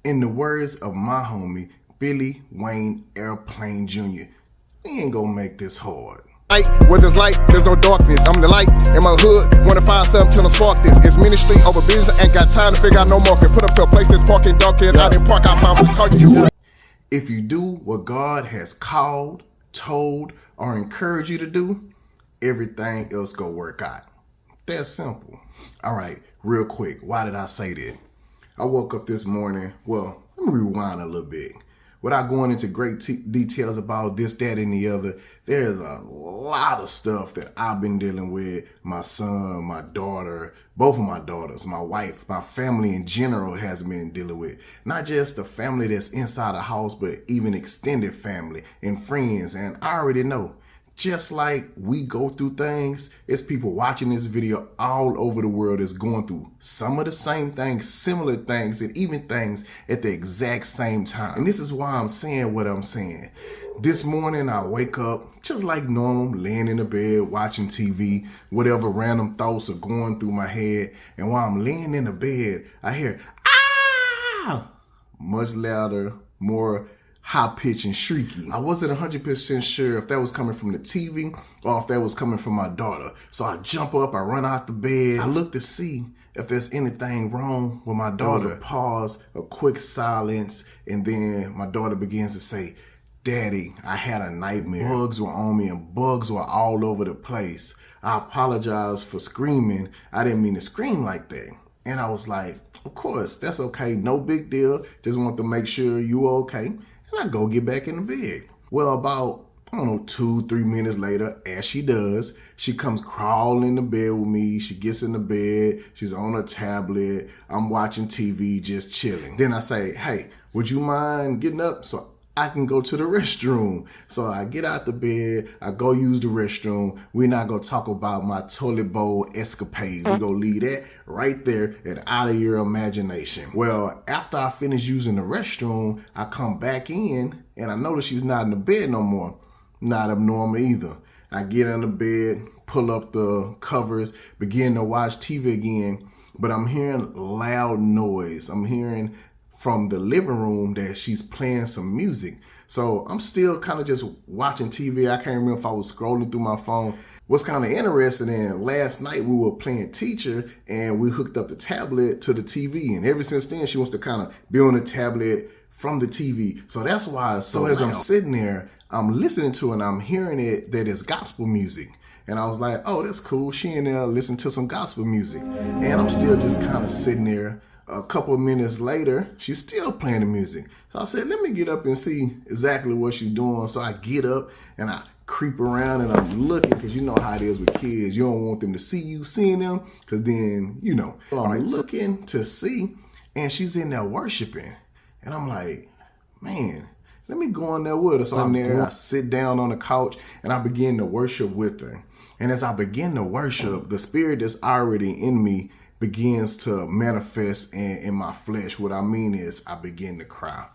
In the words of my homie, Billy Wayne Airplane Jr., we ain't gonna make this hard. Where there's light, there's no darkness. I'm the light in my hood. Wanna find something till I spark this. It's ministry over business. Ain't got time to figure out no market. Put up to a place that's parking dark. I didn't park. I found target you. If you do what God has called, told, or encouraged you to do, everything else go work out. That's simple. All right, real quick. Why did I say that? I woke up this morning. Well, let me rewind a little bit. Without going into great details about this, that, and the other, there's a lot of stuff that I've been dealing with. My son, my daughter, both of my daughters, my wife, my family in general has been dealing with. Not just the family that's inside the house, but even extended family and friends. And I already know, just like we go through things, it's people watching this video all over the world that's going through some of the same things, similar things, and even things at the exact same time. And this is why I'm saying what I'm saying. This morning, I wake up just like normal, laying in the bed, watching TV, whatever random thoughts are going through my head. And while I'm laying in the bed, I hear, ah, much louder, more high pitched and shrieky. I wasn't 100% sure if that was coming from the TV or if that was coming from my daughter. So I jump up, I run out the bed, I look to see if there's anything wrong with my daughter. There was a pause, a quick silence, and then my daughter begins to say, "Daddy, I had a nightmare. Bugs were on me and bugs were all over the place. I apologize for screaming. I didn't mean to scream like that." And I was like, "Of course, that's okay. No big deal. Just want to make sure you were okay." And I go get back in the bed. Well, about, 2-3 minutes later, as she does, she comes crawling in the bed with me. She gets in the bed. She's on her tablet. I'm watching TV, just chilling. Then I say, "Hey, would you mind getting up so I can go to the restroom?" So I get out the bed, I go use the restroom. We're not gonna talk about my toilet bowl escapades. We're gonna leave that right there and out of your imagination. Well, after I finish using the restroom, I come back in and I notice she's not in the bed no more. Not abnormal either. I get in the bed, pull up the covers, begin to watch TV again, but I'm hearing loud noise. I'm hearing from the living room that she's playing some music. So I'm still kind of just watching TV. I can't remember if I was scrolling through my phone. What's kind of interesting, in last night we were playing teacher and we hooked up the tablet to the TV. And ever since then, she wants to kind of be on the tablet from the TV. So that's why. So as I'm sitting there, I'm listening to it and I'm hearing it that it's gospel music. And I was like, "Oh, that's cool." She in there listening to some gospel music. And I'm still just kind of sitting there. A couple of minutes later, she's still playing the music. So I said, let me get up and see exactly what she's doing. So I get up and I creep around and I'm looking, because you know how it is with kids. You don't want them to see you seeing them, because then, So I'm looking to see, and she's in there worshiping. And I'm like, man, let me go in there with her. So I'm there, I sit down on the couch and I begin to worship with her. And as I begin to worship, the spirit that's already in me begins to manifest in my flesh. What I mean is I begin to cry.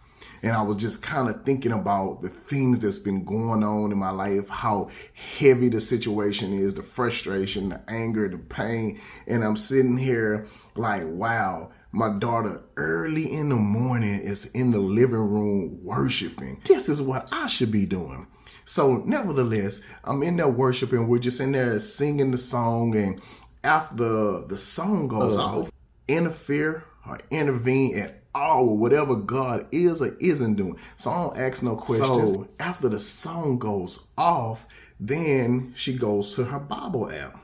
And I was just kind of thinking about the things that's been going on in my life, how heavy the situation is, the frustration, the anger, the pain. And I'm sitting here like, wow, my daughter early in the morning is in the living room worshiping. This is what I should be doing. So nevertheless, I'm in there worshiping. We're just in there singing the song, and after the song goes off, interfere or intervene at all with whatever God is or isn't doing. So I don't ask no questions. So after the song goes off, then she goes to her Bible app.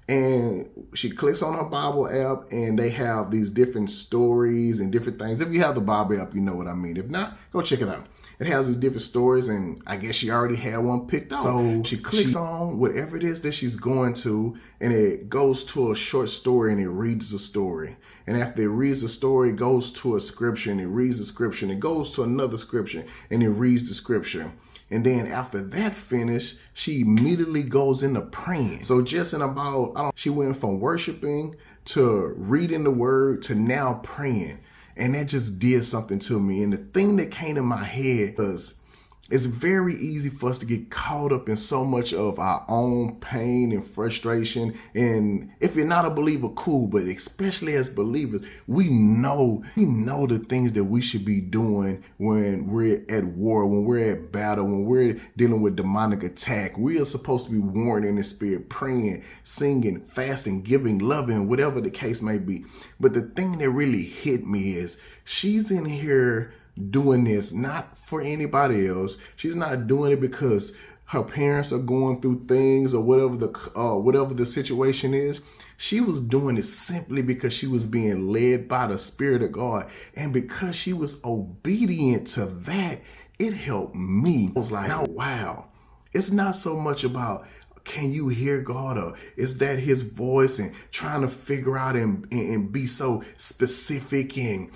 And she clicks on her Bible app and they have these different stories and different things. If you have the Bible app, you know what I mean. If not, go check it out. It has these different stories, and I guess she already had one picked out. So she clicks on whatever it is that she's going to, and it goes to a short story and it reads the story. And after it reads the story, it goes to a scripture and it reads the scripture, and it goes to another scripture and it reads the scripture. And then after that finish, she immediately goes into praying. So just in about, she went from worshiping to reading the word to now praying. And that just did something to me. And the thing that came to my head was, It's very easy for us to get caught up in so much of our own pain and frustration. And if you're not a believer, cool, but especially as believers, we know the things that we should be doing when we're at war, when we're at battle, when we're dealing with demonic attack. We are supposed to be warring in the spirit, praying, singing, fasting, giving, loving, whatever the case may be. But the thing that really hit me is she's in here doing this not for anybody else. She's not doing it because her parents are going through things or whatever the situation is. She was doing it simply because she was being led by the Spirit of God, and because she was obedient to that, it helped me. I was like, oh, wow. It's not so much about can you hear God, or is that his voice, and trying to figure out and be so specific and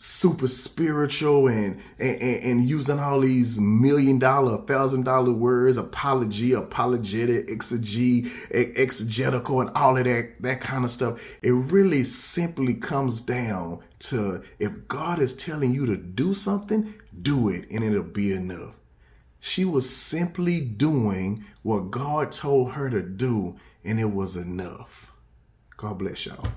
super spiritual and using all these $1 million, $1,000 words, apology, apologetic, exegetical, and all of that kind of stuff. It really simply comes down to, if God is telling you to do something, do it, and it'll be enough. She was simply doing what God told her to do, and it was enough. God bless y'all.